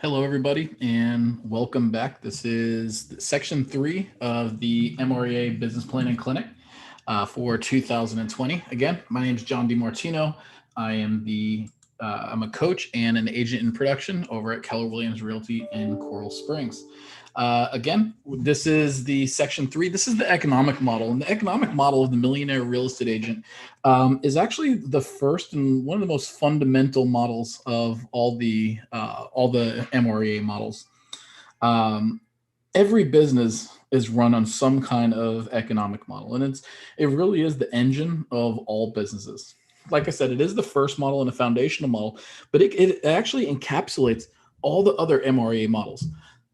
Hello, everybody, and welcome back. This is section 3 of the MREA Business Planning Clinic for 2020. Again, my name is John DiMartino. I'm a coach and an agent in production over at Keller Williams Realty in Coral Springs. Again, this is the section 3. This is the economic model, and the economic model of the millionaire real estate agent is actually the first and one of the most fundamental models of all the MREA models. Every business is run on some kind of economic model, and it really is the engine of all businesses. Like I said, it is the first model and a foundational model, but it actually encapsulates all the other MREA models.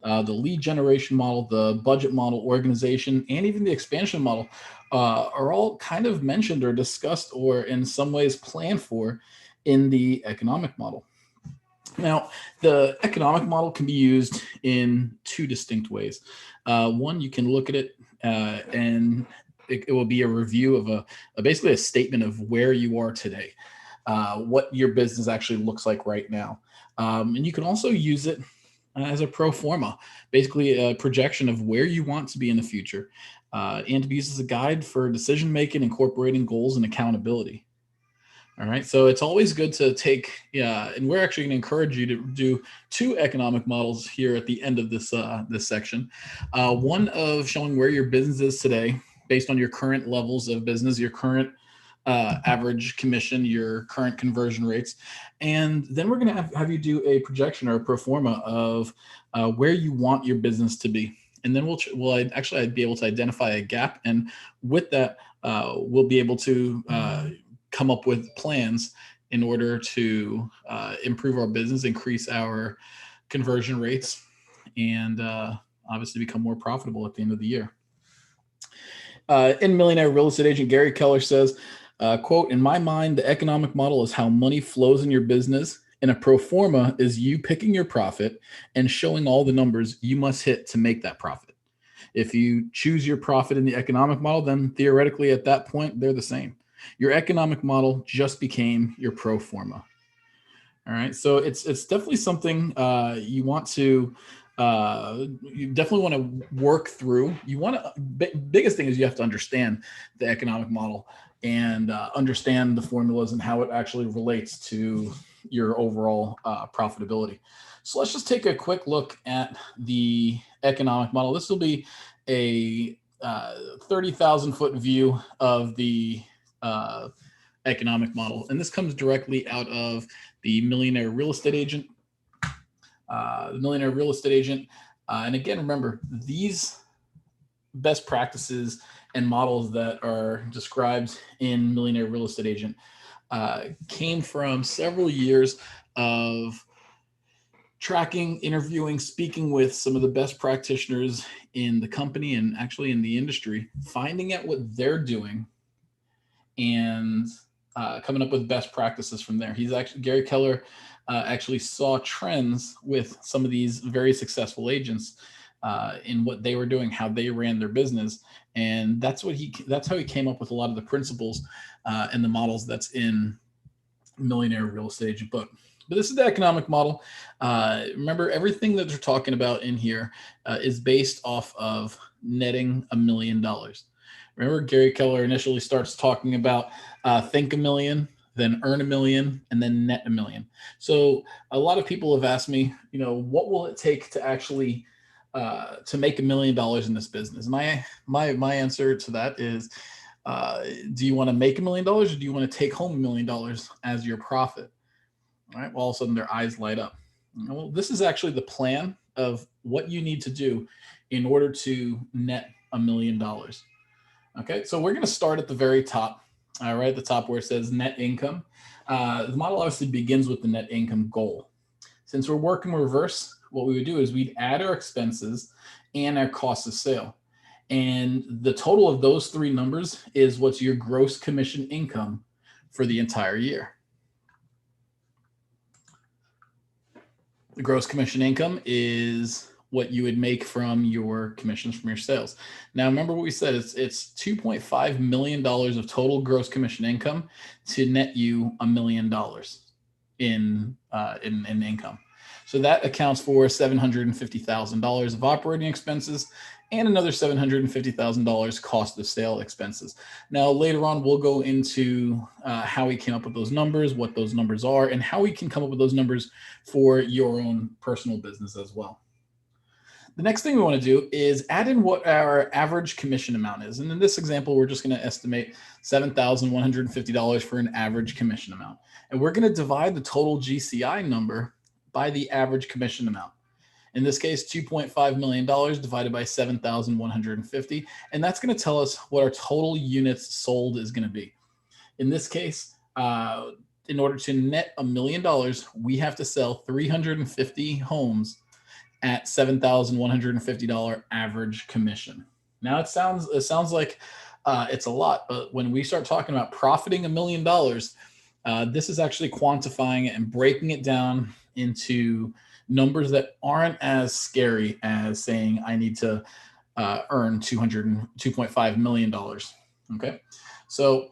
The lead generation model, the budget model, organization, and even the expansion model are all kind of mentioned or discussed or in some ways planned for in the economic model. Now, the economic model can be used in two distinct ways. One, you can look at it and it will be a review of basically a statement of where you are today, what your business actually looks like right now. And you can also use it as a pro forma, basically a projection of where you want to be in the future, and to be used as a guide for decision making, incorporating goals and accountability. All right, so it's always good to take, and we're actually going to encourage you to do two economic models here at the end of this section. One of showing where your business is today based on your current levels of business, your current average commission, your current conversion rates. And then we're going to have you do a projection or a pro forma of where you want your business to be. And then I'd be able to identify a gap. And with that, we'll be able to come up with plans in order to improve our business, increase our conversion rates, and obviously become more profitable at the end of the year. In Millionaire Real Estate Agent, Gary Keller says, quote, "In my mind, the economic model is how money flows in your business, and a pro forma is you picking your profit and showing all the numbers you must hit to make that profit. If you choose your profit in the economic model, then theoretically at that point, they're the same. Your economic model just became your pro forma." All right, so it's definitely something you want to you definitely want to work through. You want to biggest thing is you have to understand the economic model and understand the formulas and how it actually relates to your overall profitability. So let's just take a quick look at the economic model. This will be a 30,000 foot view of the economic model, and this comes directly out of the Millionaire Real Estate Agent. And again, remember, these best practices and models that are described in Millionaire Real Estate Agent came from several years of tracking, interviewing, speaking with some of the best practitioners in the company and actually in the industry, finding out what they're doing and coming up with best practices from there. Gary Keller actually saw trends with some of these very successful agents in what they were doing, how they ran their business, and that's how he came up with a lot of the principles and the models that's in Millionaire Real Estate Agent book. But this is the economic model. Remember, everything that they're talking about in here is based off of netting $1 million. Remember, Gary Keller initially starts talking about think $1 million, then earn $1 million, and then net $1 million. So a lot of people have asked me, what will it take to actually to make $1 million in this business? My answer to that is, do you want to make $1 million, or do you want to take home $1 million as your profit? All right. Well, all of a sudden their eyes light up. Well, this is actually the plan of what you need to do in order to net $1 million. Okay, so we're going to start at the very top, right at the top where it says net income. The model obviously begins with the net income goal. Since we're working reverse, what we would do is we'd add our expenses and our cost of sale. And the total of those three numbers is what's your gross commission income for the entire year. The gross commission income is what you would make from your commissions from your sales. Now, remember what we said, it's $2.5 million of total gross commission income to net you $1 million in income. So that accounts for $750,000 of operating expenses and another $750,000 cost of sale expenses. Now, later on, we'll go into how we came up with those numbers, what those numbers are, and how we can come up with those numbers for your own personal business as well. The next thing we want to do is add in what our average commission amount is. And in this example, we're just going to estimate $7,150 for an average commission amount. And we're going to divide the total GCI number by the average commission amount. In this case, $2.5 million divided by 7,150. And that's going to tell us what our total units sold is going to be. In this case, in order to net $1 million, we have to sell 350 homes at $7,150 average commission. Now it sounds like it's a lot, but when we start talking about profiting $1 million, this is actually quantifying it and breaking it down into numbers that aren't as scary as saying I need to earn $2.5 million. Okay, so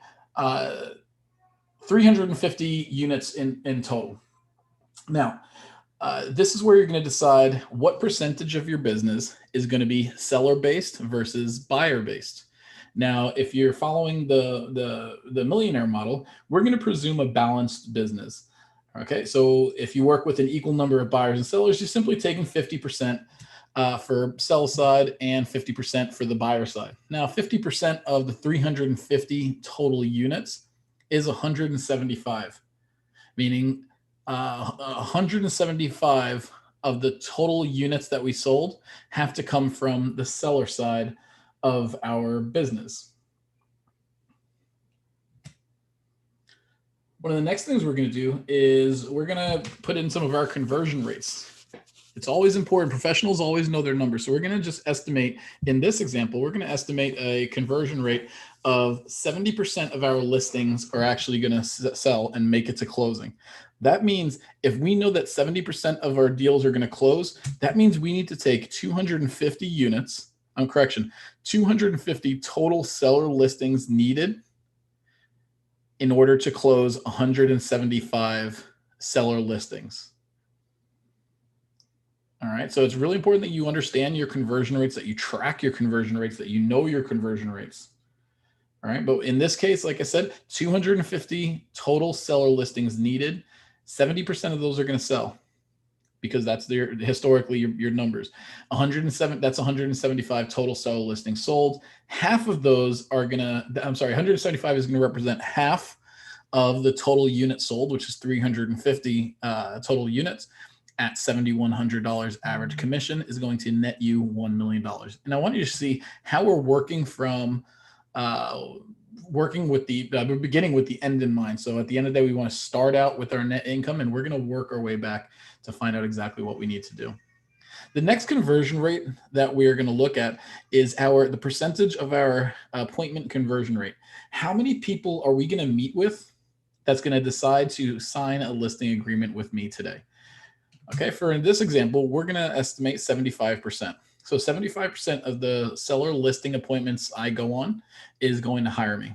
350 units in total. Now, this is where you're going to decide what percentage of your business is going to be seller-based versus buyer-based. Now, if you're following the millionaire model, we're going to presume a balanced business. Okay, so if you work with an equal number of buyers and sellers, you're simply taking 50% for sell side and 50% for the buyer side. Now, 50% of the 350 total units is 175, meaning 175 of the total units that we sold have to come from the seller side of our business. One of the next things we're going to do is we're going to put in some of our conversion rates. It's always important. Professionals always know their numbers. So we're going to just estimate, in this example, we're going to estimate a conversion rate of 70% of our listings are actually going to sell and make it to closing. That means if we know that 70% of our deals are going to close, that means we need to take 250 units, 250 total seller listings needed in order to close 175 seller listings. All right, so it's really important that you understand your conversion rates, that you track your conversion rates, that you know your conversion rates. All right, but in this case, like I said, 250 total seller listings needed. 70% of those are going to sell because that's historically your numbers. 175 total seller listings sold. Half of those are going to, 175 is going to represent half of the total units sold, which is 350 total units at $7,100 average commission is going to net you $1 million. And I want you to see how we're working from beginning with the end in mind. So at the end of the day, we want to start out with our net income, and we're going to work our way back to find out exactly what we need to do. The next conversion rate that we're going to look at is the percentage of our appointment conversion rate. How many people are we going to meet with that's going to decide to sign a listing agreement with me today? Okay, for this example, we're going to estimate 75%. So 75% of the seller listing appointments I go on is going to hire me.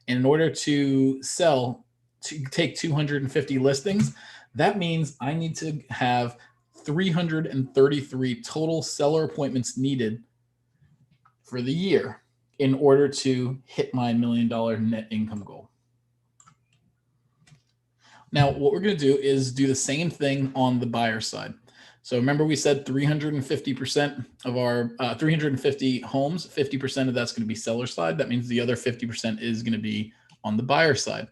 And in order to take 250 listings, that means I need to have 333 total seller appointments needed for the year in order to hit my $1 million net income goal. Now, what we're going to do is do the same thing on the buyer side. So remember we said 350% of our 350 homes, 50% of that's going to be seller side. That means the other 50% is going to be on the buyer side.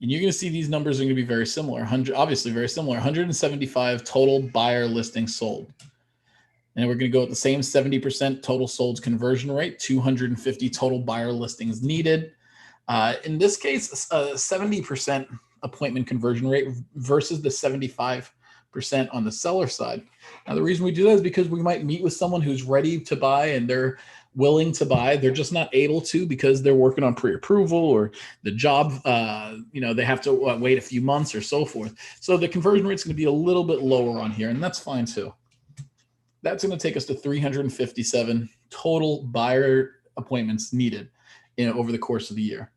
And you're going to see these numbers are going to be very similar, obviously very similar, 175 total buyer listings sold. And we're going to go with the same 70% total sold conversion rate, 250 total buyer listings needed. In this case, 70% appointment conversion rate versus the 75% on the seller side. Now, the reason we do that is because we might meet with someone who's ready to buy and they're willing to buy. They're just not able to because they're working on pre-approval or the job, they have to wait a few months or so forth. So the conversion rate is going to be a little bit lower on here, and that's fine too. That's going to take us to 357 total buyer appointments needed over the course of the year.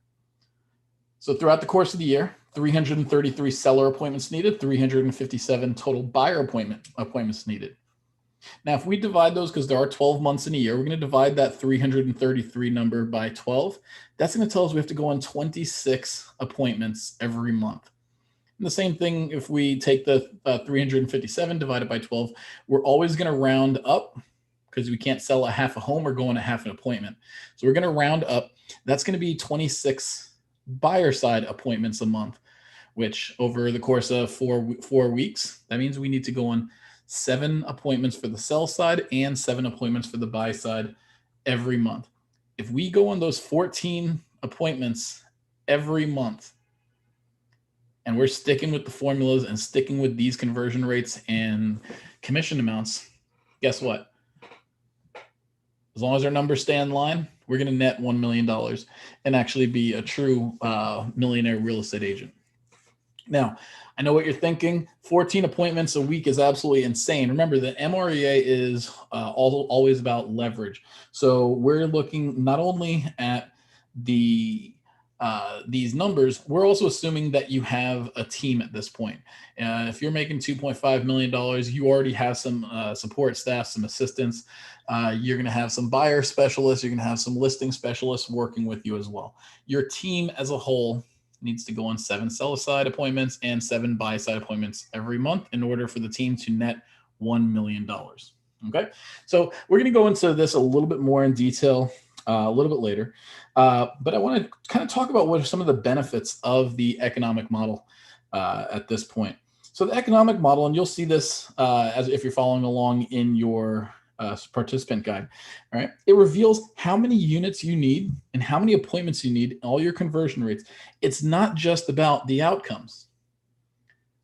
So throughout the course of the year, 333 seller appointments needed, 357 total buyer appointments needed. Now, if we divide those, because there are 12 months in a year, we're going to divide that 333 number by 12. That's going to tell us we have to go on 26 appointments every month. And the same thing, if we take the 357 divided by 12, we're always going to round up because we can't sell a half a home or go on a half an appointment. So we're going to round up. That's going to be 26 buyer side appointments a month, which over the course of four weeks, that means we need to go on 7 appointments for the sell side and 7 appointments for the buy side every month. If we go on those 14 appointments every month, and we're sticking with the formulas and sticking with these conversion rates and commission amounts, guess what? As long as our numbers stay in line, we're going to net $1 million and actually be a true millionaire real estate agent. Now, I know what you're thinking. 14 appointments a week is absolutely insane. Remember, the MREA is always about leverage. So we're looking not only at these numbers, we're also assuming that you have a team at this point. If you're making $2.5 million, you already have some support staff, some assistants. You're going to have some buyer specialists. You're going to have some listing specialists working with you as well. Your team as a whole needs to go on 7 sell side appointments and 7 buy side appointments every month in order for the team to net $1 million. Okay. So we're going to go into this a little bit more in detail a little bit later. But I want to kind of talk about what are some of the benefits of the economic model at this point. So the economic model, and you'll see this as if you're following along in your participant guide, all right? It reveals how many units you need and how many appointments you need, all your conversion rates. It's not just about the outcomes.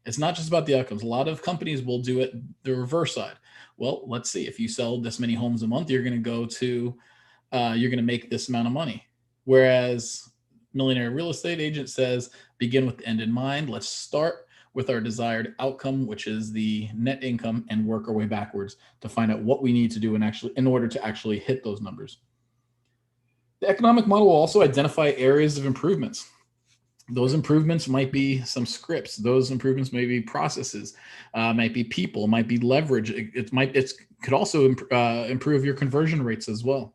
It's not just about the outcomes. A lot of companies will do it the reverse side. Well, let's see. If you sell this many homes a month, you're going to make this amount of money. Whereas Millionaire Real Estate Agent says, begin with the end in mind. Let's start with our desired outcome, which is the net income, and work our way backwards to find out what we need to do in order to actually hit those numbers. The economic model will also identify areas of improvements. Those improvements might be some scripts. Those improvements may be processes, might be people, might be leverage. It could also improve your conversion rates as well.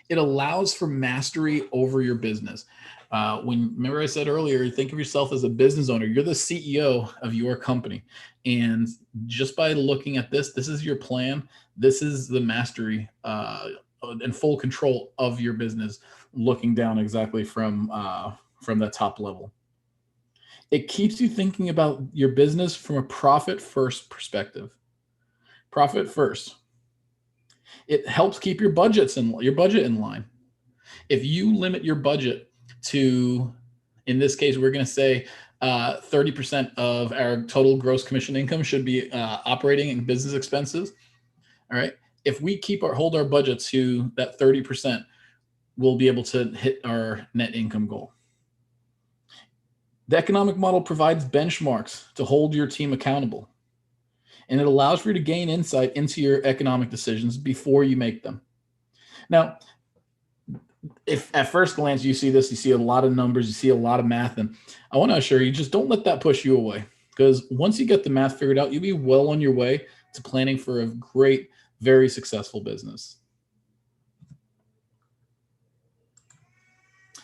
It allows for mastery over your business. Remember I said earlier, think of yourself as a business owner. You're the CEO of your company. And just by looking at this is your plan. This is the mastery and full control of your business, looking down exactly from the top level. It keeps you thinking about your business from a profit first perspective. Profit first. It helps keep your budget in line. If you limit your budget to, in this case, we're going to say 30% of our total gross commission income should be operating and business expenses. All right. If we hold our budget to that 30%, we'll be able to hit our net income goal. The economic model provides benchmarks to hold your team accountable, and it allows for you to gain insight into your economic decisions before you make them. Now, if at first glance you see this, you see a lot of numbers, you see a lot of math, and I want to assure you, just don't let that push you away, because once you get the math figured out, you'll be well on your way to planning for a great, very successful business.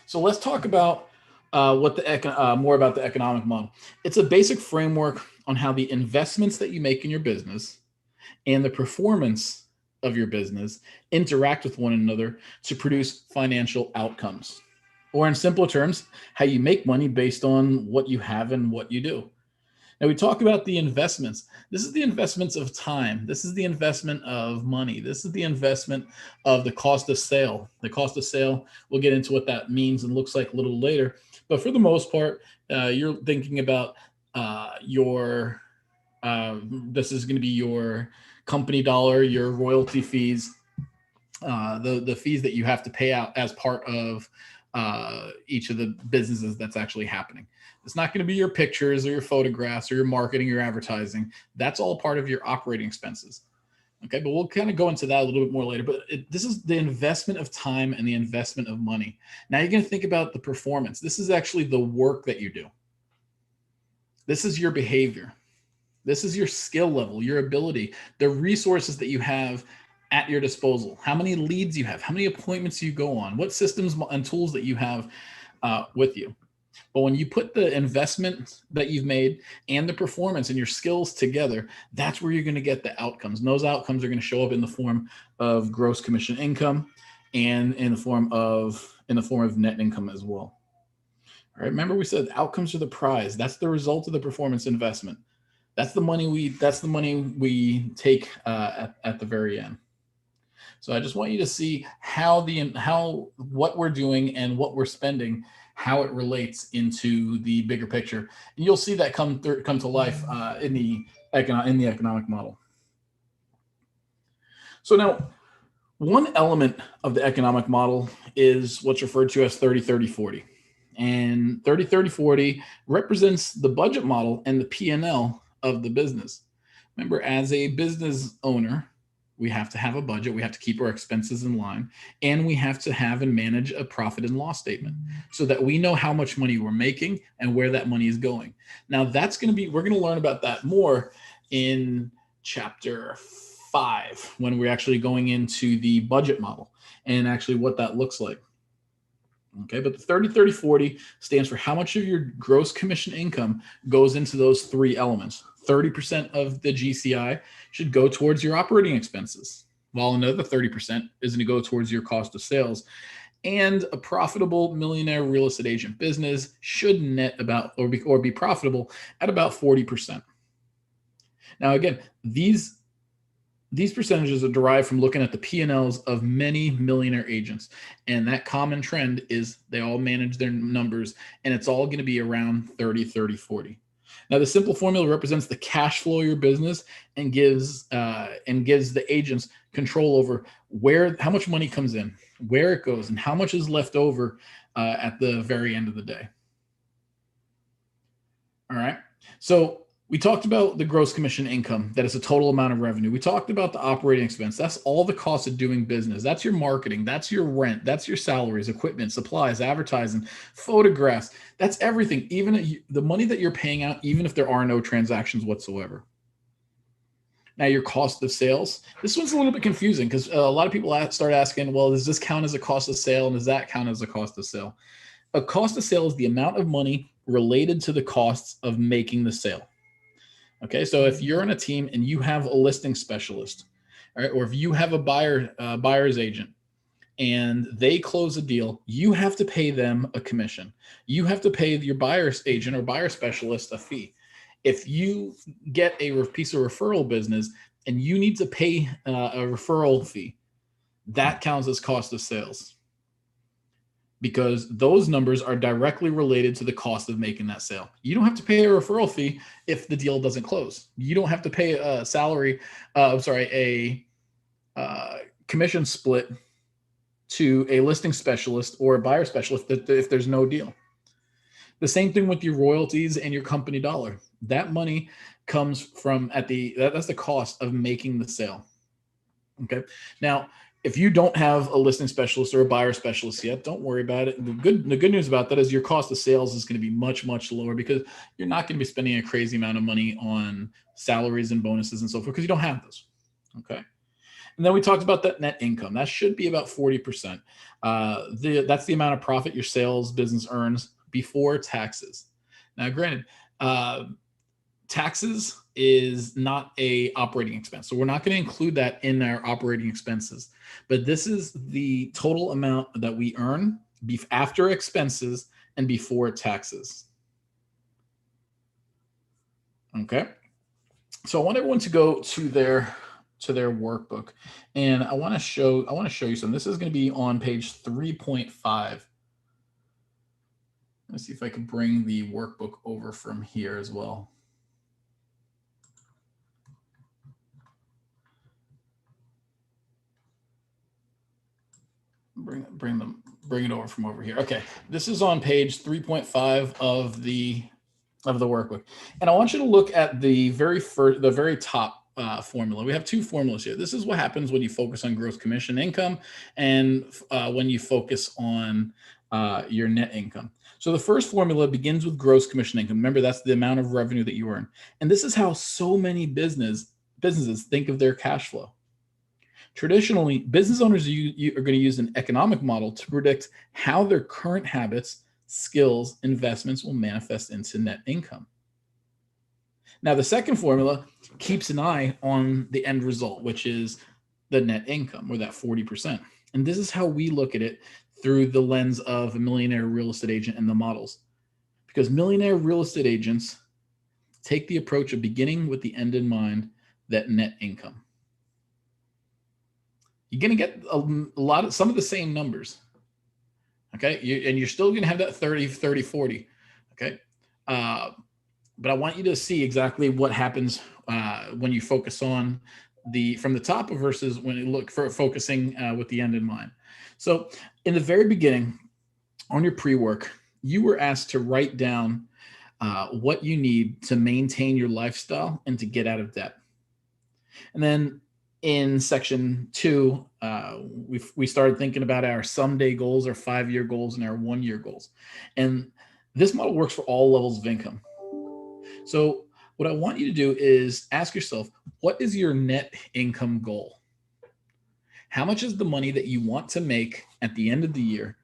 So let's talk about more about the economic model. It's a basic framework on how the investments that you make in your business and the performance of your business interact with one another to produce financial outcomes. Or in simpler terms, how you make money based on what you have and what you do. Now, we talk about the investments. This is the investments of time. This is the investment of money. This is the investment of the cost of sale. The cost of sale, we'll get into what that means and looks like a little later. But for the most part, you're thinking about this is going to be your company dollar, your royalty fees, the fees that you have to pay out as part of each of the businesses that's actually happening. It's not going to be your pictures or your photographs or your marketing, your advertising. That's all part of your operating expenses. Okay, but we'll kind of go into that a little bit more later. But this is the investment of time and the investment of money. Now you're going to think about the performance. This is actually the work that you do. This is your behavior. This is your skill level, your ability, the resources that you have at your disposal, how many leads you have, how many appointments you go on, what systems and tools that you have with you. But when you put the investment that you've made and the performance and your skills together, that's where you're going to get the outcomes. And those outcomes are going to show up in the form of gross commission income and in the form of net income as well. All right. Remember, we said outcomes are the prize. That's the result of the performance investment. That's the money we take at the very end. So I just want you to see how what we're doing and what we're spending, how it relates into the bigger picture, and you'll see that come to life in the economic model. So now, one element of the economic model is what's referred to as 30-30-40. And 30-30-40 represents the budget model and the P&L of the business. Remember, as a business owner, we have to have a budget, we have to keep our expenses in line, and we have to have and manage a profit and loss statement so that we know how much money we're making and where that money is going. Now, we're going to learn about that more in chapter 5 when we're actually going into the budget model and actually what that looks like. Okay, but the 30-30-40 stands for how much of your gross commission income goes into those three elements. 30% of the GCI should go towards your operating expenses, while another 30% is going to go towards your cost of sales. And a profitable millionaire real estate agent business should net about or be profitable at about 40%. Now, again, these percentages are derived from looking at the P&Ls of many millionaire agents. And that common trend is they all manage their numbers, and it's all going to be around 30-30-40. Now, the simple formula represents the cash flow of your business and gives the agents control over how much money comes in, where it goes, and how much is left over at the very end of the day. All right. So we talked about the gross commission income. That is the total amount of revenue. We talked about the operating expense. That's all the costs of doing business. That's your marketing. That's your rent. That's your salaries, equipment, supplies, advertising, photographs. That's everything. Even the money that you're paying out, even if there are no transactions whatsoever. Now, your cost of sales. This one's a little bit confusing because a lot of people start asking, well, does this count as a cost of sale? And does that count as a cost of sale? A cost of sale is the amount of money related to the costs of making the sale. Okay, so if you're on a team and you have a listing specialist, all right, or if you have a buyer's agent and they close a deal, you have to pay them a commission. You have to pay your buyer's agent or buyer specialist a fee. If you get a piece of referral business and you need to pay a referral fee, that counts as cost of sales, because those numbers are directly related to the cost of making that sale. You don't have to pay a referral fee if the deal doesn't close. You don't have to pay a commission split to a listing specialist or a buyer specialist if there's no deal. The same thing with your royalties and your company dollar. That money comes from that's the cost of making the sale. Okay. Now, if you don't have a listing specialist or a buyer specialist yet, don't worry about it. The good news about that is your cost of sales is going to be much, much lower because you're not going to be spending a crazy amount of money on salaries and bonuses and so forth because you don't have those. Okay. And then we talked about that net income. That should be about 40%. That's the amount of profit your sales business earns before taxes. Now, granted, taxes is not a operating expense. So we're not going to include that in our operating expenses, but this is the total amount that we earn after expenses and before taxes. Okay. So I want everyone to go to their workbook, and I want to show you something. This is going to be on page 3.5. Let's see if I can bring the workbook over from here as well. Bring it over from over here. Okay, this is on page 3.5 of the workbook, and I want you to look at the very top formula. We have two formulas here. This is what happens when you focus on gross commission income and when you focus on your net income. So the first formula begins with gross commission income. Remember, that's the amount of revenue that you earn. And this is how so many businesses think of their cash flow. Traditionally, business owners are going to use an economic model to predict how their current habits, skills, investments will manifest into net income. Now, the second formula keeps an eye on the end result, which is the net income, or that 40%. And this is how we look at it through the lens of a millionaire real estate agent and the models. Because millionaire real estate agents take the approach of beginning with the end in mind, that net income. You're going to get some of the same numbers. Okay. And you're still going to have that 30, 40. Okay. But I want you to see exactly what happens when you focus on from the top versus when you look for focusing with the end in mind. So in the very beginning, on your pre-work, you were asked to write down what you need to maintain your lifestyle and to get out of debt. And then in section 2, we started thinking about our someday goals, our 5-year goals, and our 1-year goals. And this model works for all levels of income. So what I want you to do is ask yourself, what is your net income goal? How much is the money that you want to make at the end of the year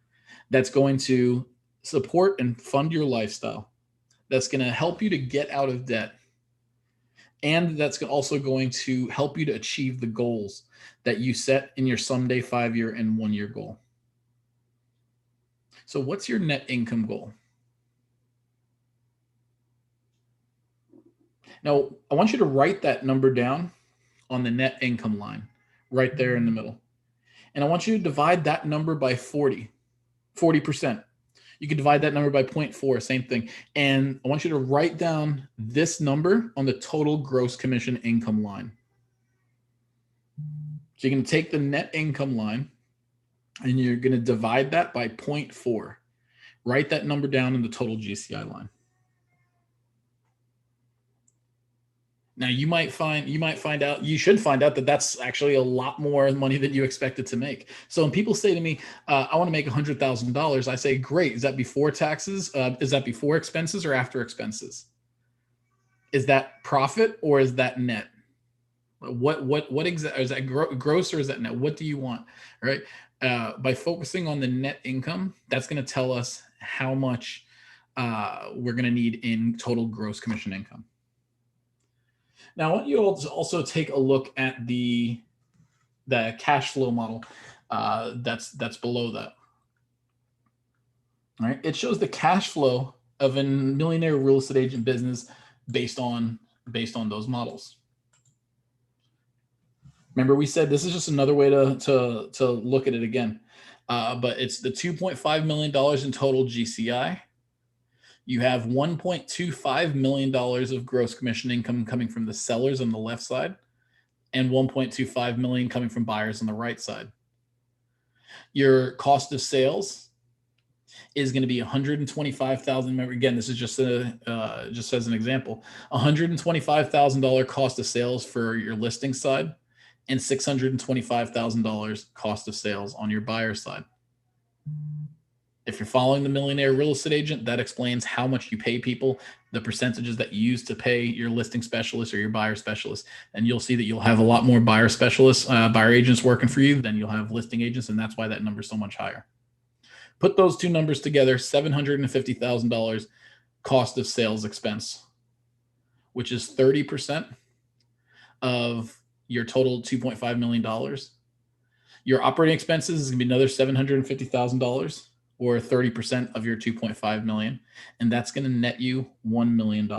that's going to support and fund your lifestyle, that's going to help you to get out of debt, and that's also going to help you to achieve the goals that you set in your someday 5-year and 1-year goal? So what's your net income goal? Now, I want you to write that number down on the net income line, right there in the middle. And I want you to divide that number by 40%. You can divide that number by 0.4, same thing. And I want you to write down this number on the total gross commission income line. So you're going to take the net income line and you're going to divide that by 0.4. Write that number down in the total GCI line. Now you should find out that that's actually a lot more money than you expected to make. So when people say to me, I want to make $100,000, I say, great. Is that before taxes? Is that before expenses or after expenses? Is that profit or is that net? What exactly is that, gross or is that net? What do you want? All right. By focusing on the net income, that's going to tell us how much we're going to need in total gross commission income. Now, I want you all to also take a look at the cash flow model that's below that. All right, it shows the cash flow of a millionaire real estate agent business based on those models. Remember, we said this is just another way to look at it again, but it's the $2.5 million in total GCI. You have $1.25 million of gross commission income coming from the sellers on the left side and $1.25 million coming from buyers on the right side. Your cost of sales is going to be $125,000. Remember, again, this is just as an example, $125,000 cost of sales for your listing side and $625,000 cost of sales on your buyer side. If you're following the millionaire real estate agent, that explains how much you pay people, the percentages that you use to pay your listing specialist or your buyer specialist. And you'll see that you'll have a lot more buyer specialists, buyer agents working for you than you'll have listing agents. And that's why that number is so much higher. Put those two numbers together, $750,000 cost of sales expense, which is 30% of your total $2.5 million. Your operating expenses is going to be another $750,000. Or 30% of your 2.5 million, and that's going to net you $1 million.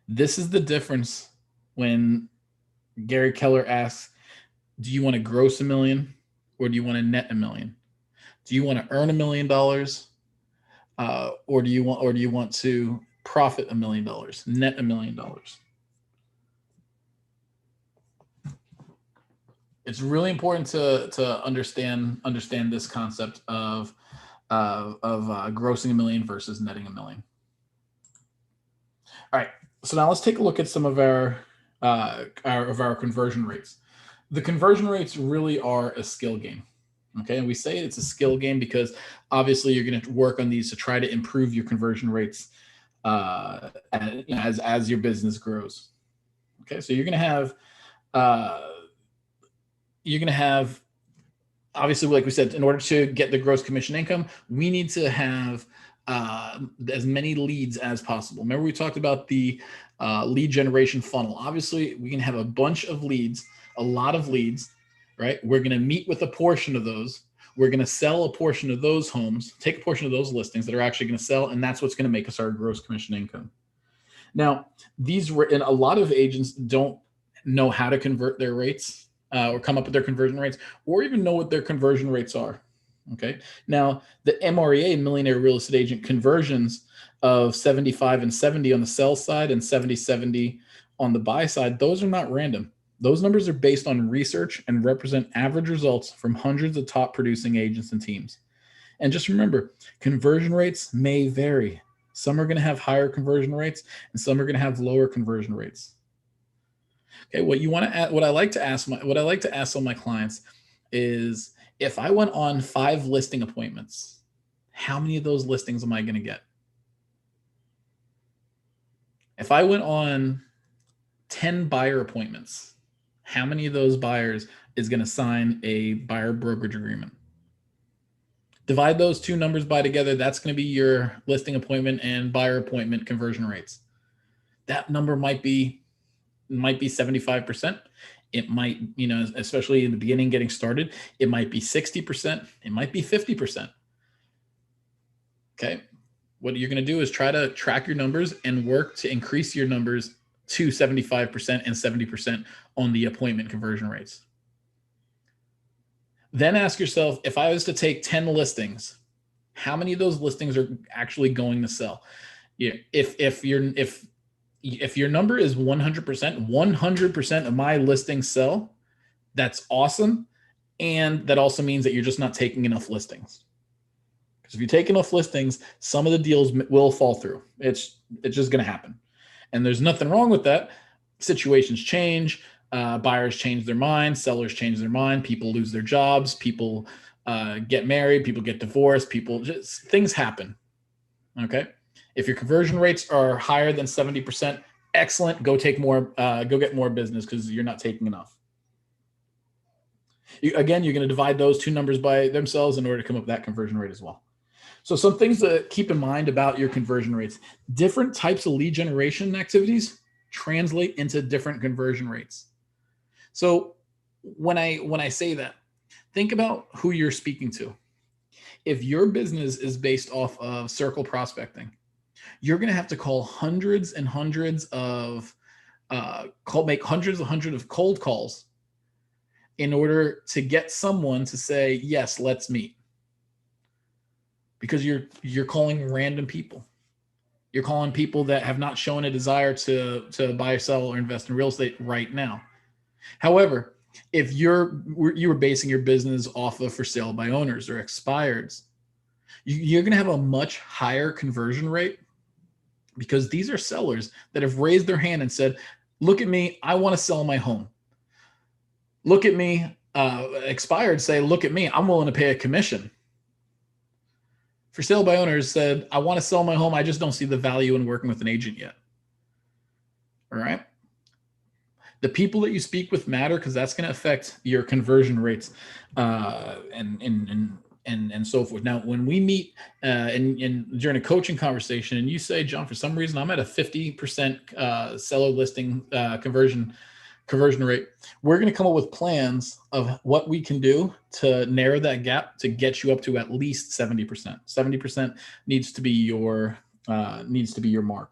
This is the difference when Gary Keller asks, do you want to gross $1 million or do you want to net $1 million? Do you want to earn $1 million or do you want to profit $1 million, net $1 million? It's really important to understand this concept of grossing $1 million versus netting $1 million. All right, So now let's take a look at some of our conversion rates. The conversion rates really are a skill game. Okay, and we say it's a skill game because obviously you're going to work on these to try to improve your conversion rates as your business grows. Okay, so uh, you're going to have obviously, like we said, in order to get the gross commission income, we need to have as many leads as possible. Remember, we talked about the lead generation funnel. Obviously, we can have a bunch of leads, a lot of leads, right? We're going to meet with a portion of those. We're going to sell a portion of those homes, take a portion of those listings that are actually going to sell, and that's what's going to make us our gross commission income. Now, these were, and a lot of agents don't know how to convert their rates or come up with their conversion rates, or even know what their conversion rates are. Okay. Now, the MREA, Millionaire Real Estate Agent conversions of 75 and 70 on the sell side and 70-70 on the buy side, those are not random. Those numbers are based on research and represent average results from hundreds of top producing agents and teams. And just remember, conversion rates may vary. Some are going to have higher conversion rates and some are going to have lower conversion rates. Okay, what I like to ask all my clients is, if I went on 5 listing appointments, how many of those listings am I going to get? If I went on 10 buyer appointments, how many of those buyers is going to sign a buyer brokerage agreement? Divide those two numbers by together. That's going to be your listing appointment and buyer appointment conversion rates. That number might be 75%. It might, especially in the beginning, getting started, it might be 60%. It might be 50%. Okay. What you're going to do is try to track your numbers and work to increase your numbers to 75% and 70% on the appointment conversion rates. Then ask yourself, if I was to take 10 listings, how many of those listings are actually going to sell? If your number is 100% of my listings sell, that's awesome. And that also means that you're just not taking enough listings. Because if you take enough listings, some of the deals will fall through. It's just going to happen. And there's nothing wrong with that. Situations change. Buyers change their mind. Sellers change their mind. People lose their jobs. People get married. People get divorced. Things happen. Okay. If your conversion rates are higher than 70%, excellent. Go get more business because you're not taking enough. You're going to divide those two numbers by themselves in order to come up with that conversion rate as well. So some things to keep in mind about your conversion rates: different types of lead generation activities translate into different conversion rates. So when I say that, think about who you're speaking to. If your business is based off of circle prospecting, you're going to have to call hundreds and hundreds of make hundreds of cold calls in order to get someone to say, yes, let's meet. Because you're calling random people. You're calling people that have not shown a desire to buy, sell, or invest in real estate right now. However, if you were basing your business off of for sale by owners or expireds, you're going to have a much higher conversion rate, because these are sellers that have raised their hand and said, look at me, I want to sell my home. Look at me. Expired say, look at me, I'm willing to pay a commission. For sale by owners said, I want to sell my home, I just don't see the value in working with an agent yet. All right. The people that you speak with matter, because that's going to affect your conversion rates and so forth. Now, when we meet during a coaching conversation, and you say, John, for some reason I'm at a 50% seller listing conversion rate, we're going to come up with plans of what we can do to narrow that gap to get you up to at least 70%. 70% needs to be your mark.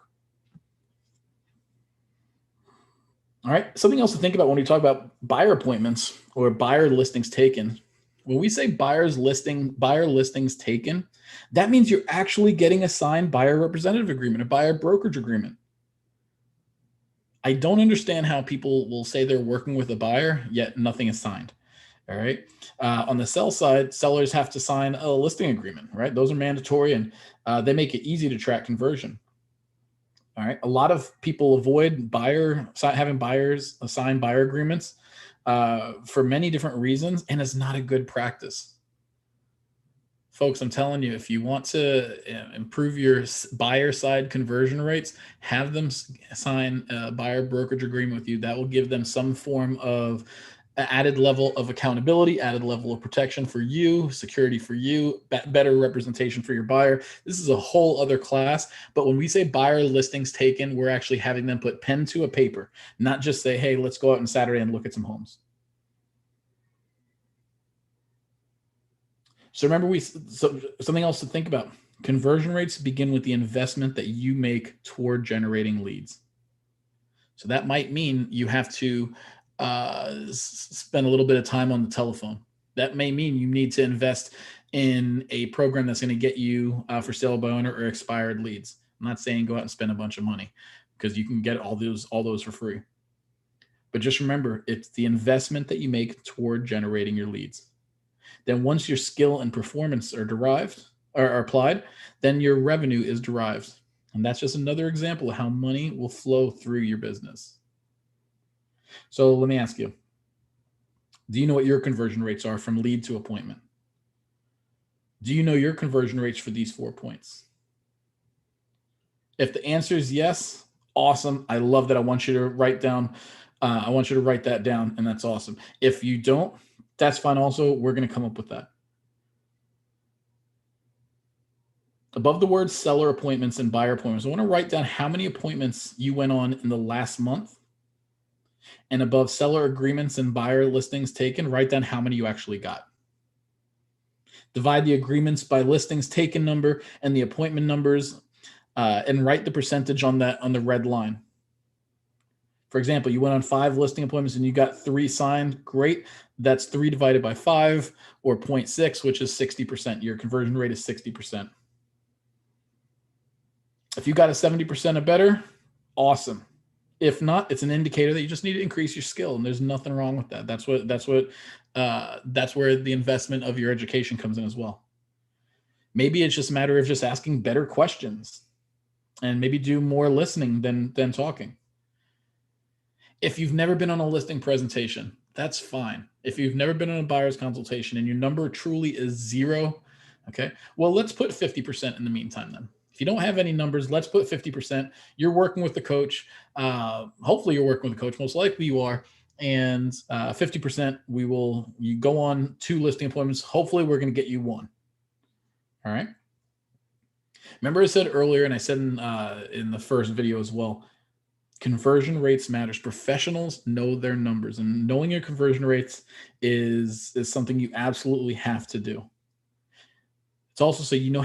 All right. Something else to think about when we talk about buyer appointments or buyer listings taken. When we say buyer listings taken, that means you're actually getting a signed buyer representative agreement, a buyer brokerage agreement. I don't understand how people will say they're working with a buyer, yet nothing is signed. All right. On the sell side, sellers have to sign a listing agreement, right? Those are mandatory, and they make it easy to track conversion. All right. A lot of people avoid having buyers assign buyer agreements for many different reasons, and it's not a good practice. Folks, I'm telling you, if you want to improve your buyer side conversion rates, have them sign a buyer brokerage agreement with you. That will give them some form of added level of accountability, added level of protection for you, security for you, better representation for your buyer. This is a whole other class. But when we say buyer listings taken, we're actually having them put pen to a paper, not just say, hey, let's go out on Saturday and look at some homes. So remember, something else to think about. Conversion rates begin with the investment that you make toward generating leads. So that might mean you have to spend a little bit of time on the telephone. That may mean you need to invest in a program that's going to get you for sale by owner or expired leads. I'm not saying go out and spend a bunch of money, because you can get all those for free. But just remember, it's the investment that you make toward generating your leads. Then once your skill and performance are derived or are applied, then your revenue is derived. And that's just another example of how money will flow through your business. So let me ask you, do you know what your conversion rates are from lead to appointment? Do you know your conversion rates for these 4 points? If the answer is yes, awesome. I love that. I want you to write that down, and that's awesome. If you don't, that's fine also. We're going to come up with that. Above the words seller appointments and buyer appointments, I want to write down how many appointments you went on in the last month. And above seller agreements and buyer listings taken, write down how many you actually got. Divide the agreements by listings taken number and the appointment numbers, and write the percentage on the red line. For example, you went on 5 listing appointments and you got 3 signed. Great. That's 3 divided by 5, or 0.6, which is 60%. Your conversion rate is 60%. If you got a 70% or better, awesome. If not, it's an indicator that you just need to increase your skill, and there's nothing wrong with that. That's where the investment of your education comes in as well. Maybe it's just a matter of just asking better questions, and maybe do more listening than talking. If you've never been on a listing presentation, that's fine. If you've never been on a buyer's consultation and your number truly is 0, okay, well, let's put 50% in the meantime then. If you don't have any numbers, let's put 50%. You're working with the coach. Hopefully you're working with the coach. Most likely you are. And 50%, you go on 2 listing appointments. Hopefully we're going to get you 1. All right. Remember I said earlier, and I said in the first video as well, conversion rates matters. Professionals know their numbers, and knowing your conversion rates is something you absolutely have to do. It's also so you know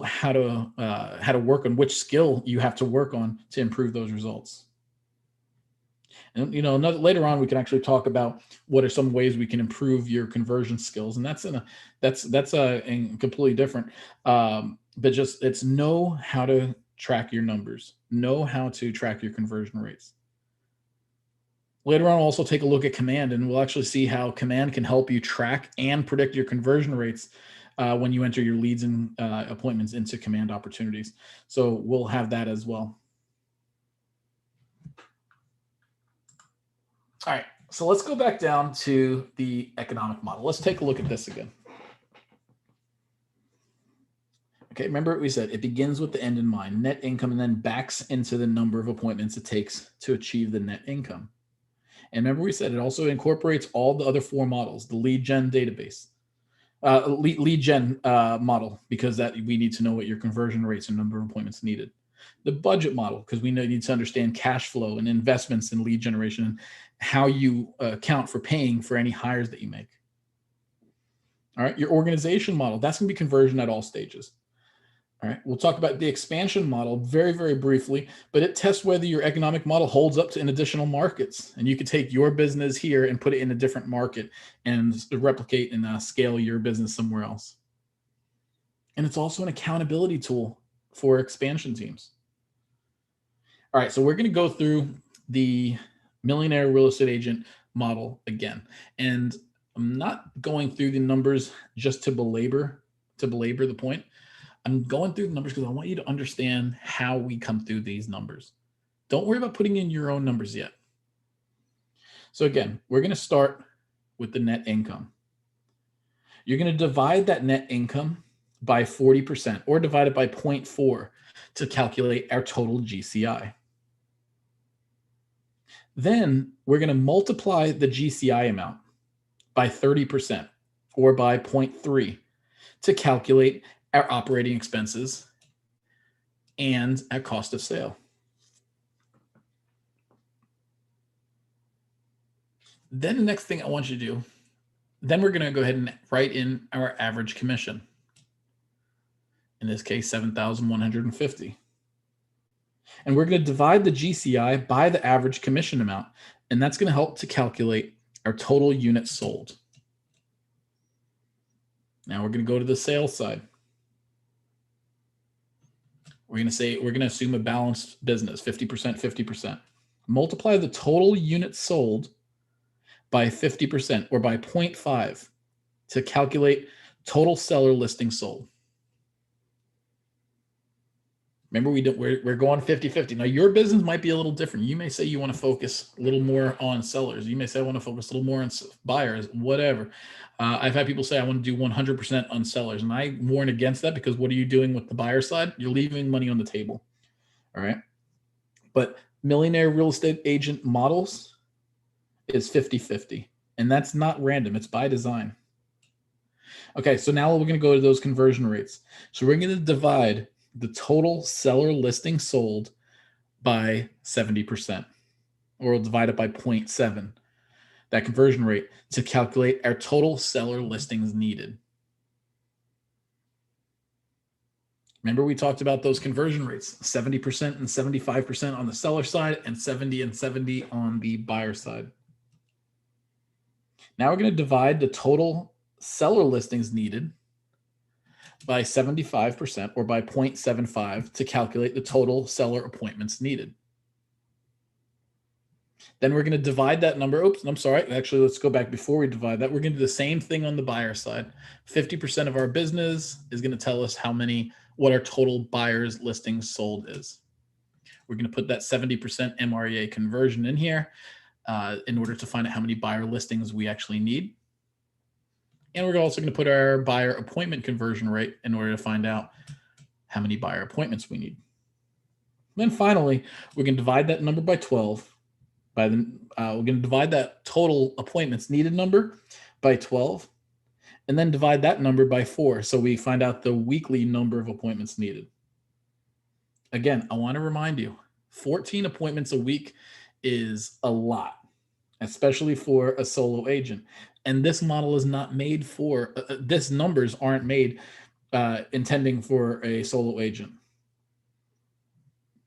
how to work on which skill you have to work on to improve those results. And later on we can actually talk about what are some ways we can improve your conversion skills, and that's completely different. But just it's know how to track your numbers, know how to track your conversion rates. Later on, we'll also take a look at command, and we'll actually see how command can help you track and predict your conversion rates when you enter your leads and appointments into command opportunities. So we'll have that as well. All right, so let's go back down to the economic model. Let's take a look at this again. Okay, remember what we said, it begins with the end in mind, net income, and then backs into the number of appointments it takes to achieve the net income. And remember we said it also incorporates all the other 4 models, the lead gen database, lead gen model, because that we need to know what your conversion rates and number of appointments needed. The budget model, because we need to understand cash flow and investments in lead generation and how you account for paying for any hires that you make. All right, your organization model, that's going to be conversion at all stages. All right, we'll talk about the expansion model very, very briefly, but it tests whether your economic model holds up in additional markets. And you could take your business here and put it in a different market and replicate and scale your business somewhere else. And it's also an accountability tool for expansion teams. All right, so we're going to go through the millionaire real estate agent model again. And I'm not going through the numbers just to belabor the point. I'm going through the numbers because I want you to understand how we come through these numbers. Don't worry about putting in your own numbers yet. So again, we're going to start with the net income. You're going to divide that net income by 40% or divide it by 0.4 to calculate our total GCI. Then we're going to multiply the GCI amount by 30% or by 0.3 to calculate our operating expenses and our cost of sale. Then the next thing I want you to do, then we're going to go ahead and write in our average commission. In this case, 7,150. And we're going to divide the GCI by the average commission amount. And that's going to help to calculate our total units sold. Now we're going to go to the sales side. We're going to assume a balanced business, 50%, 50%. Multiply the total units sold by 50% or by 0.5 to calculate total seller listings sold. Remember, we're going 50-50. Now, your business might be a little different. You may say you want to focus a little more on sellers. You may say I want to focus a little more on buyers, whatever. I've had people say I want to do 100% on sellers, and I warn against that because what are you doing with the buyer side? You're leaving money on the table, all right? But millionaire real estate agent models is 50-50, and that's not random. It's by design. Okay, so now we're going to go to those conversion rates. So we're going to divide the total seller listing sold by 70%, or we'll divide it by 0.7, that conversion rate, to calculate our total seller listings needed. Remember, we talked about those conversion rates, 70% and 75% on the seller side and 70 and 70 on the buyer side. Now we're going to divide the total seller listings needed by 75% or by 0.75 to calculate the total seller appointments needed. Then we're going to divide that number. Oops, I'm sorry. Actually, let's go back before we divide that. We're going to do the same thing on the buyer side. 50% of our business is going to tell us what our total buyers listings sold is. We're going to put that 70% MREA conversion in here in order to find out how many buyer listings we actually need. And we're also going to put our buyer appointment conversion rate in order to find out how many buyer appointments we need. Then finally, we're going to divide that number by 12. We're going to divide that total appointments needed number by 12, and then divide that number by 4. So we find out the weekly number of appointments needed. Again, I want to remind you, 14 appointments a week is a lot, especially for a solo agent. And this model is not made for, this numbers aren't made intending for a solo agent.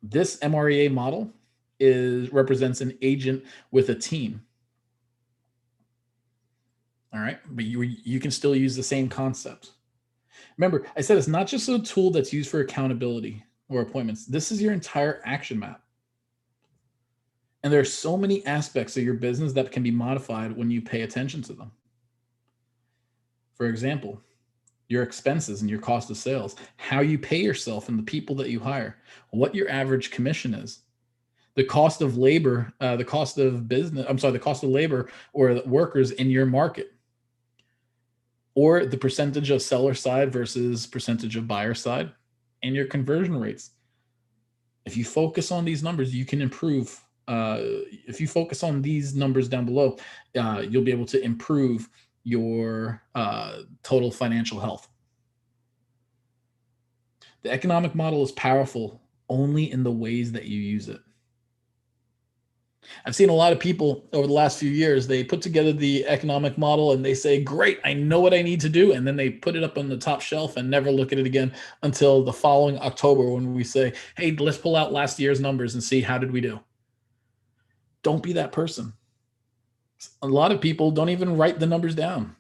This MREA model represents an agent with a team. All right, but you can still use the same concept. Remember, I said it's not just a tool that's used for accountability or appointments. This is your entire action map. And there are so many aspects of your business that can be modified when you pay attention to them. For example, your expenses and your cost of sales, how you pay yourself and the people that you hire, what your average commission is, the cost of labor, the cost of labor or the workers in your market, or the percentage of seller side versus percentage of buyer side, and your conversion rates. If you focus on these numbers, you can improve. If you focus on these numbers down below, you'll be able to improve your total financial health. The economic model is powerful only in the ways that you use it. I've seen a lot of people over the last few years, they put together the economic model and they say, great, I know what I need to do. And then they put it up on the top shelf and never look at it again until the following October when we say, hey, let's pull out last year's numbers and see how did we do. Don't be that person. A lot of people don't even write the numbers down.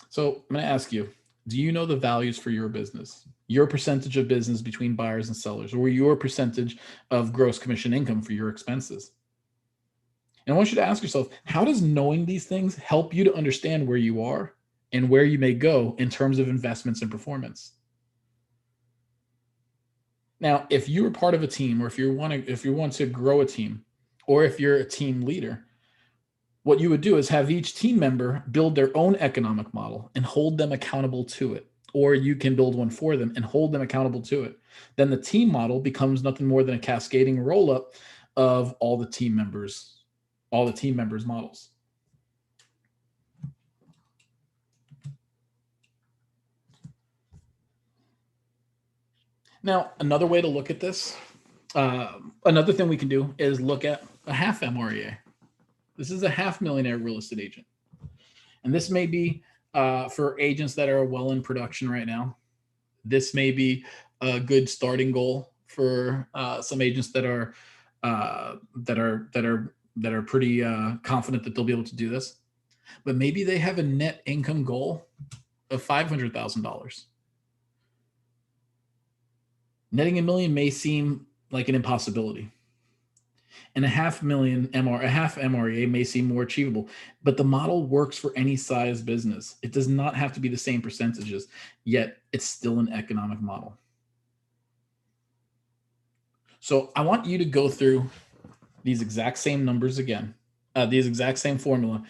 So I'm going to ask you, do you know the values for your business? Your percentage of business between buyers and sellers, or your percentage of gross commission income for your expenses? And I want you to ask yourself, how does knowing these things help you to understand where you are and where you may go in terms of investments and performance. Now, if you're part of a team, or if you want to grow a team, or if you're a team leader, what you would do is have each team member build their own economic model and hold them accountable to it. Or you can build one for them and hold them accountable to it. Then the team model becomes nothing more than a cascading roll up of all the team members' models. Now, another way to look at this, another thing we can do is look at a half MREA. This is a half millionaire real estate agent. And this may be for agents that are well in production right now. This may be a good starting goal for some agents that are pretty confident that they'll be able to do this. But maybe they have a net income goal of $500,000. Netting $1 million may seem like an impossibility. And a half MREA may seem more achievable, but the model works for any size business. It does not have to be the same percentages, yet it's still an economic model. So I want you to go through these exact same numbers again, these exact same formula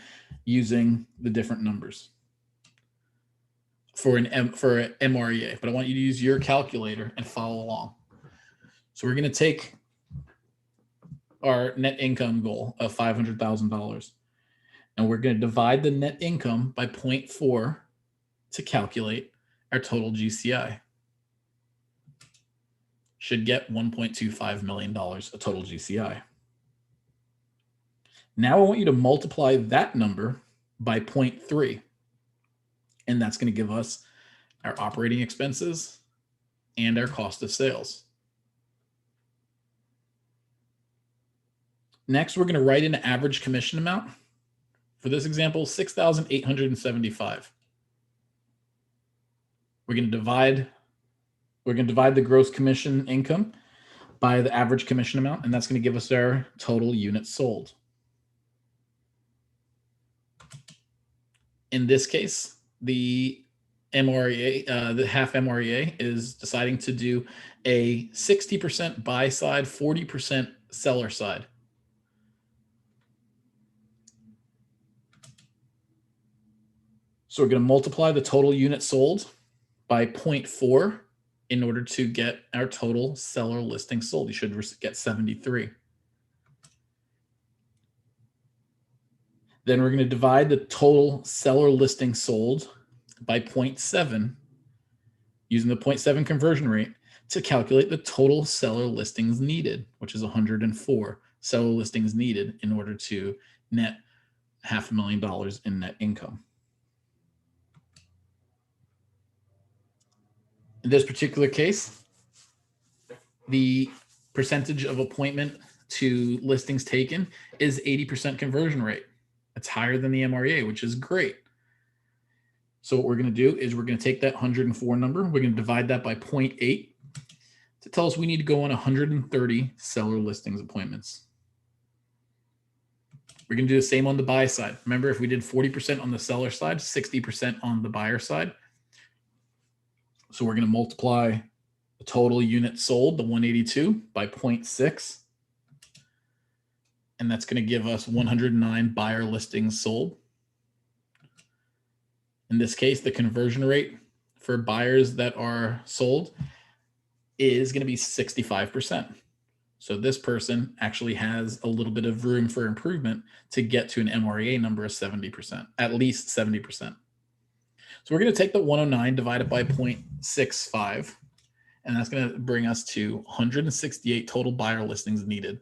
using the different numbers for an MREA, but I want you to use your calculator and follow along. So we're going to take our net income goal of $500,000, and we're going to divide the net income by 0.4 to calculate our total GCI. Should get $1.25 million of total GCI. Now I want you to multiply that number by 0.3, and that's going to give us our operating expenses and our cost of sales. Next, we're going to write in an average commission amount. For this example, $6,875. We're going to divide the gross commission income by the average commission amount, and that's going to give us our total units sold. In this case, the MREA, the half MREA, is deciding to do a 60% buy side, 40% seller side. So we're going to multiply the total units sold by 0.4 in order to get our total seller listing sold. You should get 73. Then we're going to divide the total seller listing sold by 0.7 using the 0.7 conversion rate to calculate the total seller listings needed, which is 104 seller listings needed in order to net $500,000 in net income. In this particular case, the percentage of appointment to listings taken is 80% conversion rate. It's higher than the MREA, which is great. So what we're going to do is we're going to take that 104 number, we're going to divide that by 0.8 to tell us we need to go on 130 seller listings appointments. We're going to do the same on the buy side. Remember, if we did 40% on the seller side, 60% on the buyer side. So we're going to multiply the total units sold, the 182, by 0.6. And that's going to give us 109 buyer listings sold. In this case, the conversion rate for buyers that are sold is going to be 65%. So this person actually has a little bit of room for improvement to get to an MREA number of 70%, at least 70%. So we're going to take the 109 divided by 0.65, and that's going to bring us to 168 total buyer listings needed.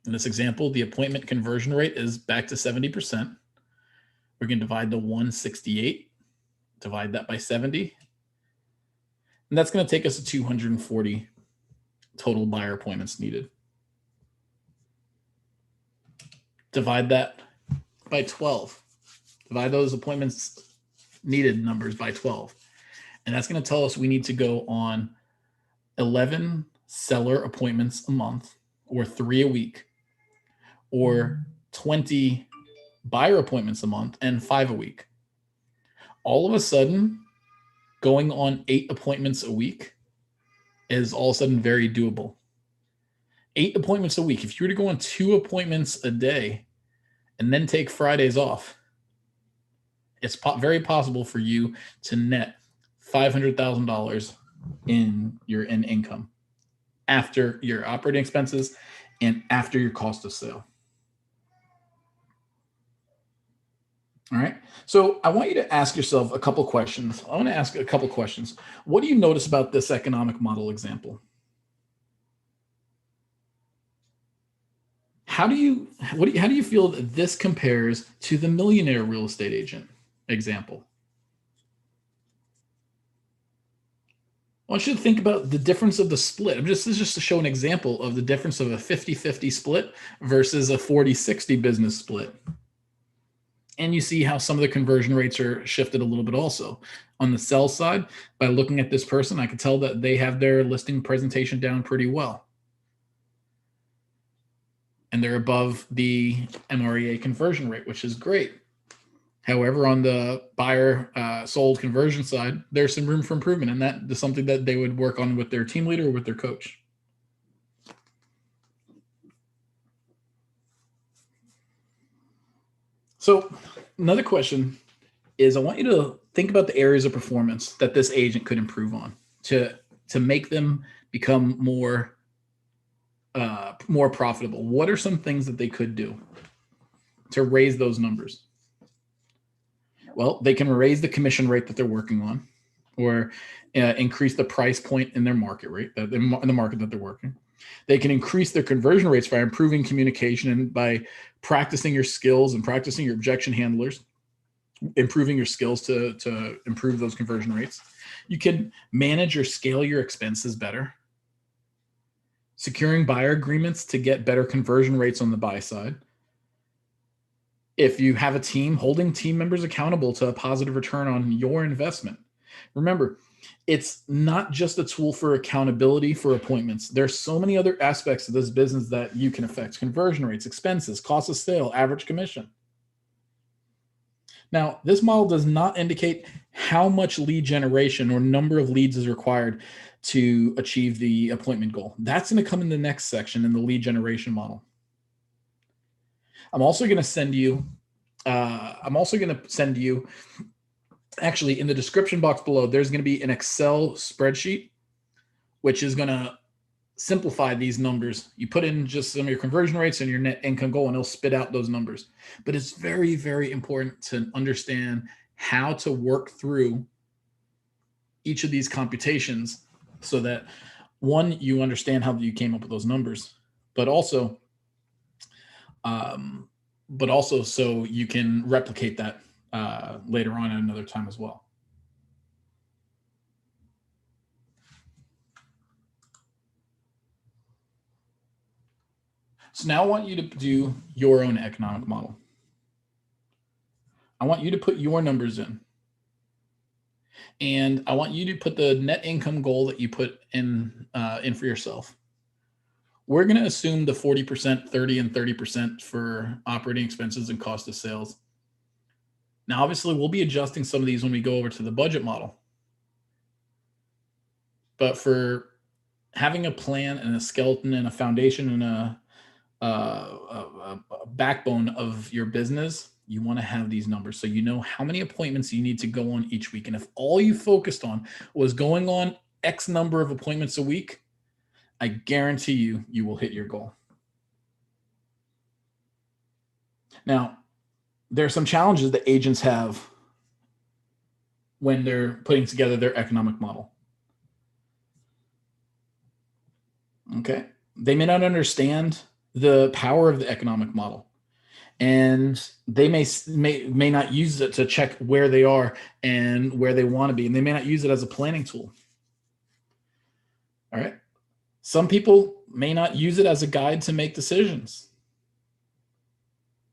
In this example, the appointment conversion rate is back to 70%. We're going to divide the 168, divide that by 70, and that's going to take us to 240 total buyer appointments needed. Divide that by 12. Divide those appointments needed numbers by 12. And that's going to tell us we need to go on 11 seller appointments a month, or 3 a week, or 20 buyer appointments a month and 5 a week. All of a sudden, going on 8 appointments a week is all of a sudden very doable. 8 appointments a week. If you were to go on 2 appointments a day and then take Fridays off, it's very possible for you to net $500,000 in income after your operating expenses and after your cost of sale. All right. So I want you to ask yourself a couple questions. I want to ask a couple questions. What do you notice about this economic model example? How do you feel that this compares to the millionaire real estate agent example? I want you to think about the difference of the split. This is just to show an example of the difference of a 50-50 split versus a 40-60 business split. And you see how some of the conversion rates are shifted a little bit also. On the sell side, by looking at this person, I could tell that they have their listing presentation down pretty well. And they're above the MREA conversion rate, which is great. However, on the buyer sold conversion side, there's some room for improvement, and that is something that they would work on with their team leader or with their coach. So another question is, I want you to think about the areas of performance that this agent could improve on to make them become more profitable. What are some things that they could do to raise those numbers? Well, they can raise the commission rate that they're working on, or increase the price point in their market rate, in the market that they're working. They can increase their conversion rates by improving communication and by practicing your skills and practicing your objection handlers, improving your skills to improve those conversion rates. You can manage or scale your expenses better. Securing buyer agreements to get better conversion rates on the buy side. If you have a team, holding team members accountable to a positive return on your investment. Remember, it's not just a tool for accountability for appointments. There's so many other aspects of this business that you can affect: conversion rates, expenses, cost of sale, average commission. Now, this model does not indicate how much lead generation or number of leads is required to achieve the appointment goal. That's going to come in the next section in the lead generation model. I'm also going to send you, actually, in the description box below, there's going to be an Excel spreadsheet, which is going to simplify these numbers. You put in just some of your conversion rates and your net income goal, and it'll spit out those numbers. But it's very, very important to understand how to work through each of these computations so that, one, you understand how you came up with those numbers, but also so you can replicate that later on at another time as well. So now I want you to do your own economic model. I want you to put your numbers in. And I want you to put the net income goal that you put in for yourself. We're going to assume the 40%, 30, and 30% for operating expenses and cost of sales. Now, obviously, we'll be adjusting some of these when we go over to the budget model. But for having a plan and a skeleton and a foundation and a backbone of your business, you want to have these numbers so you know how many appointments you need to go on each week. And if all you focused on was going on X number of appointments a week, I guarantee you will hit your goal. Now, there are some challenges that agents have when they're putting together their economic model. Okay. They may not understand the power of the economic model, and they may not use it to check where they are and where they want to be, and they may not use it as a planning tool. All right. Some people may not use it as a guide to make decisions.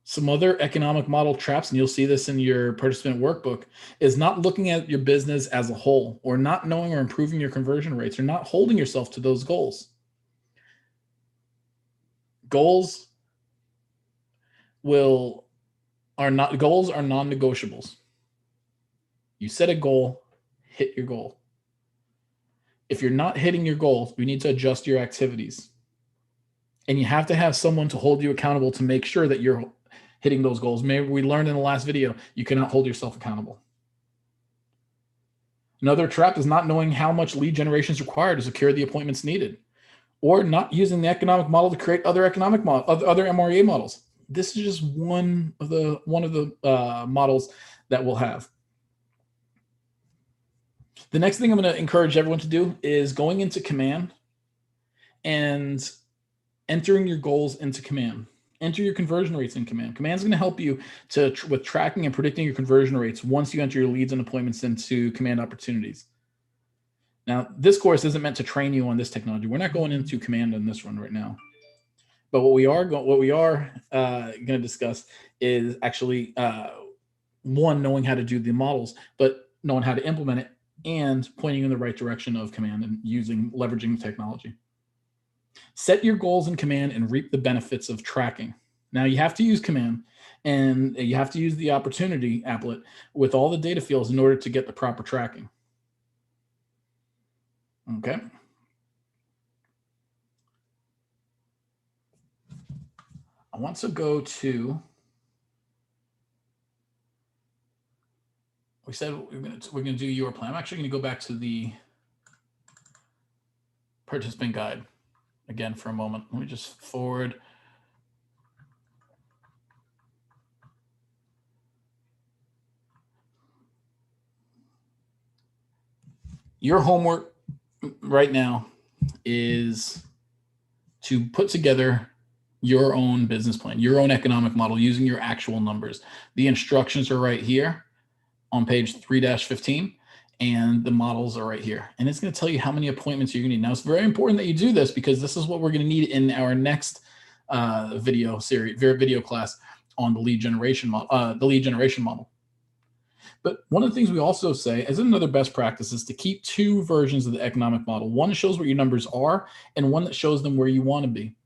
Some other economic model traps, and you'll see this in your participant workbook, is not looking at your business as a whole, or not knowing or improving your conversion rates, or not holding yourself to those goals. Goals will goals are non-negotiables. You set a goal, hit your goal. If you're not hitting your goals, you need to adjust your activities. And you have to have someone to hold you accountable to make sure that you're hitting those goals. Maybe we learned in the last video, you cannot hold yourself accountable. Another trap is not knowing how much lead generation is required to secure the appointments needed, or not using the economic model to create other other MREA models. This is just one of the models that we'll have. The next thing I'm going to encourage everyone to do is going into Command and entering your goals into Command. Enter your conversion rates in Command. Command is going to help you with tracking and predicting your conversion rates once you enter your leads and appointments into Command opportunities. Now, this course isn't meant to train you on this technology. We're not going into Command on this one right now. But what we are going to discuss is actually one, knowing how to do the models, but knowing how to implement it and pointing in the right direction of Command and leveraging technology. Set your goals in Command and reap the benefits of tracking. Now you have to use Command and you have to use the opportunity applet with all the data fields in order to get the proper tracking. Okay. I want to go to, we said we're going to do your plan. I'm actually going to go back to the participant guide again for a moment. Let me just forward. Your homework right now is to put together your own business plan, your own economic model using your actual numbers. The instructions are right here on page 3-15, and the models are right here. And it's going to tell you how many appointments you're going to need. Now, it's very important that you do this because this is what we're going to need in our next video class on the lead generation model. But one of the things we also say as another best practice is to keep two versions of the economic model. One that shows what your numbers are and one that shows them where you want to be.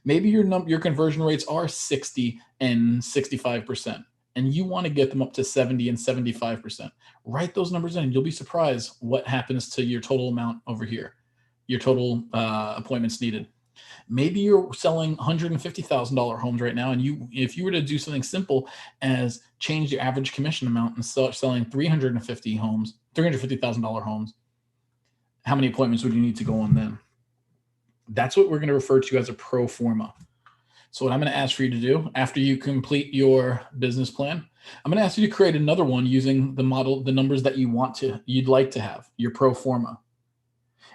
Maybe your conversion rates are 60 and 65%, and you want to get them up to 70 and 75%. Write those numbers in, and you'll be surprised what happens to your total amount over here, your total appointments needed. Maybe you're selling $150,000 homes right now, and if you were to do something simple as change your average commission amount and start selling $350,000 homes, how many appointments would you need to go on then? That's what we're going to refer to as a pro forma. So what I'm going to ask for you to do after you complete your business plan, I'm going to ask you to create another one using the numbers that you'd like to have, your pro forma.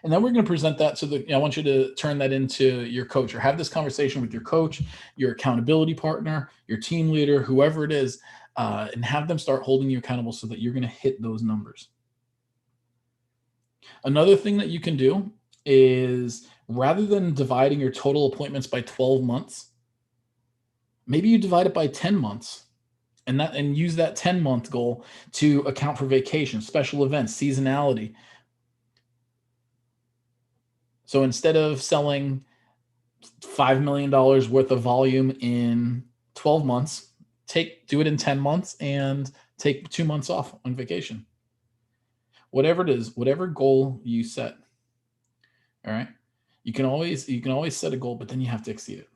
And then we're going to present that I want you to turn that into your coach or have this conversation with your coach, your accountability partner, your team leader, whoever it is, and have them start holding you accountable so that you're going to hit those numbers. Another thing that you can do is rather than dividing your total appointments by 12 months, maybe you divide it by 10 months and use that 10-month goal to account for vacation, special events, seasonality. So instead of selling $5 million worth of volume in 12 months, do it in 10 months and take 2 months off on vacation. Whatever it is, whatever goal you set. All right. You can always set a goal, but then you have to exceed it.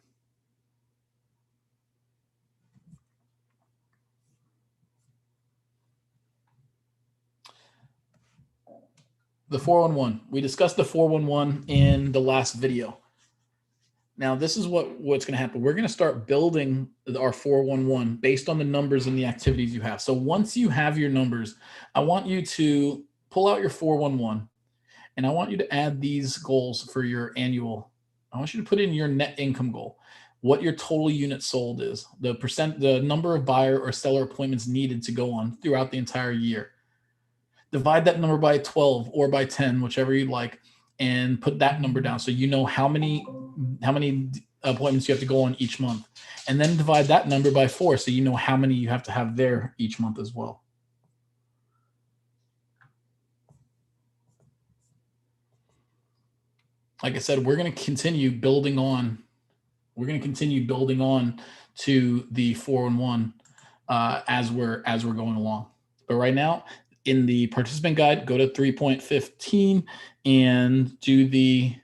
The 411. We discussed the 411 in the last video. Now, this is what's going to happen. We're going to start building our 411 based on the numbers and the activities you have. So once you have your numbers, I want you to pull out your 411, and I want you to add these goals for your annual. I want you to put in your net income goal, what your total units sold is, the number of buyer or seller appointments needed to go on throughout the entire year. Divide that number by 12 or by 10, whichever you'd like, and put that number down so you know how many appointments you have to go on each month. And then divide that number by 4 so you know how many you have to have there each month as well. Like I said, we're going to continue building on to the 411 as we're going along. But right now, in the participant guide, go to 3.15 and do the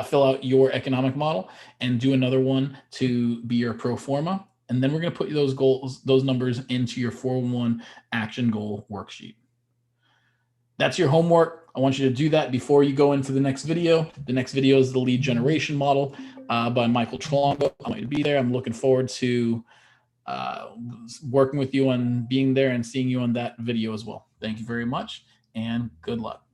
fill out your economic model and do another one to be your pro forma. And then we're going to put those goals, those numbers into your 411 action goal worksheet. That's your homework. I want you to do that before you go into the next video. The next video is the lead generation model by Michael Trelongo. I'm going to be there. I'm looking forward to working with you and being there and seeing you on that video as well. Thank you very much and good luck.